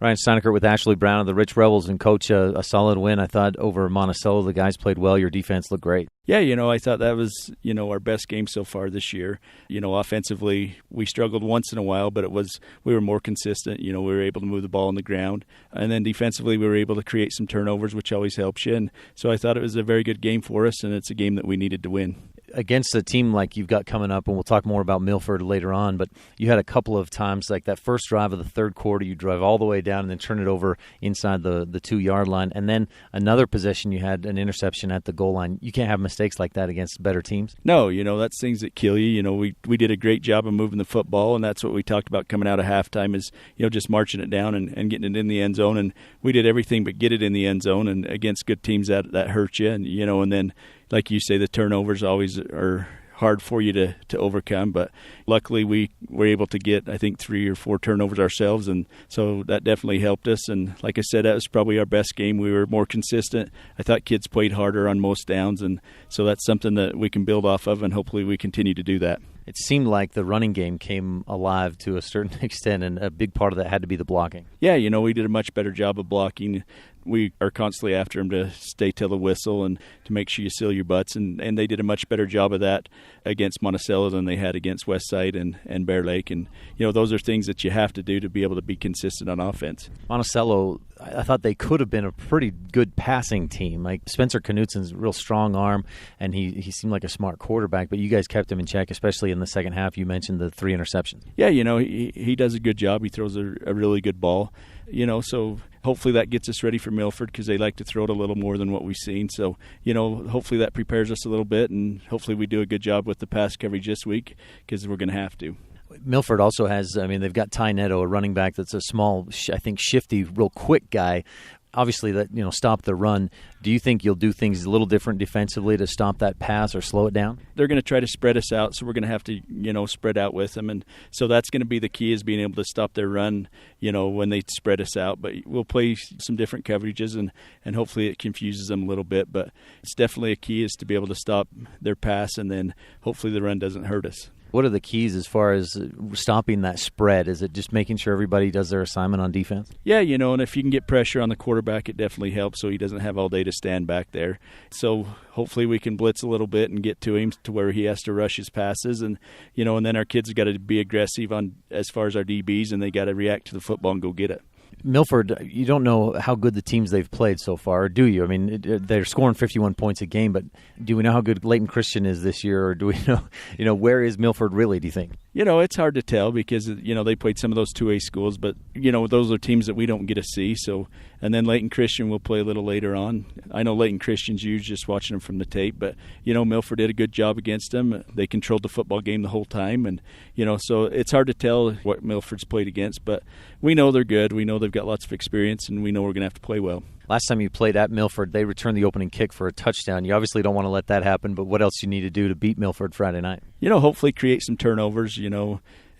Ryan Steineckert with Ashley Brown of the Rich Rebels, and Coach, a solid win, I thought, over Monticello. The guys played well. Your defense looked great. Yeah, I thought that was, our best game so far this year. Offensively, we struggled once in a while, but we were more consistent. We were able to move the ball on the ground. And then defensively, we were able to create some turnovers, which always helps you. And so I thought it was a very good game for us, and it's a game that we needed to win. Against a team like you've got coming up, and we'll talk more about Milford later on, but you had a couple of times, like that first drive of the third quarter, you drive all the way down and then turn it over inside the 2-yard line. And then another possession, you had an interception at the goal line. You can't have mistakes like that against better teams. No, that's things that kill you. We did a great job of moving the football, and that's what we talked about coming out of halftime is, just marching it down and getting it in the end zone. And we did everything but get it in the end zone, and against good teams that hurt you. And, and then, like you say, the turnovers always are hard for you to overcome, but luckily we were able to get, I think, 3 or 4 turnovers ourselves, and so that definitely helped us. And like I said, that was probably our best game. We were more consistent. I thought kids played harder on most downs, and so that's something that we can build off of, and hopefully we continue to do that. It seemed like the running game came alive to a certain extent, and a big part of that had to be the blocking. Yeah, we did a much better job of blocking. We are constantly after them to stay till the whistle and to make sure you seal your butts, and they did a much better job of that against Monticello than they had against Westside and Bear Lake. And, those are things that you have to do to be able to be consistent on offense. Monticello, I thought they could have been a pretty good passing team. Like Spencer Knutson's a real strong arm, and he seemed like a smart quarterback, but you guys kept him in check, especially in the second half. You mentioned the 3 interceptions. Yeah, he does a good job. He throws a really good ball. So hopefully that gets us ready for Milford because they like to throw it a little more than what we've seen. So, hopefully that prepares us a little bit, and hopefully we do a good job with the pass coverage this week because we're going to have to. Milford also has, they've got Ty Netto, a running back that's a small, I think, shifty, real quick guy. Obviously, that stop the run. Do you think you'll do things a little different defensively to stop that pass or slow it down? They're going to try to spread us out, so we're going to have to, spread out with them. And so that's going to be the key is being able to stop their run, when they spread us out. But we'll play some different coverages, and hopefully it confuses them a little bit. But it's definitely a key is to be able to stop their pass, and then hopefully the run doesn't hurt us. What are the keys as far as stopping that spread? Is it just making sure everybody does their assignment on defense? Yeah, and if you can get pressure on the quarterback, it definitely helps so he doesn't have all day to stand back there. So hopefully we can blitz a little bit and get to him to where he has to rush his passes. And, and then our kids have got to be aggressive on as far as our DBs, and they got to react to the football and go get it. Milford, you don't know how good the teams they've played so far, or do you? They're scoring 51 points a game, but do we know how good Layton Christian is this year, or do we know, where is Milford really, do you think? It's hard to tell because, they played some of those 2A schools, but, those are teams that we don't get to see. So, and then Layton Christian will play a little later on. I know Layton Christian's huge just watching them from the tape, but, Milford did a good job against them. They controlled the football game the whole time, and, so it's hard to tell what Milford's played against, but we know they're good. We know they've got lots of experience, and we know we're going to have to play well. Last time you played at Milford, they returned the opening kick for a touchdown. You obviously don't want to let that happen, but what else do you need to do to beat Milford Friday night? Hopefully create some turnovers.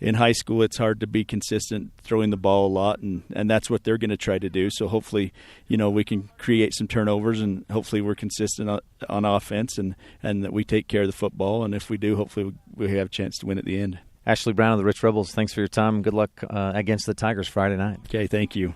In high school, it's hard to be consistent throwing the ball a lot, and that's what they're going to try to do. So hopefully, we can create some turnovers, and hopefully we're consistent on offense, and that we take care of the football. And if we do, hopefully we have a chance to win at the end. Ashley Brown of the Rich Rebels, thanks for your time. Good luck against the Tigers Friday night. Okay, thank you.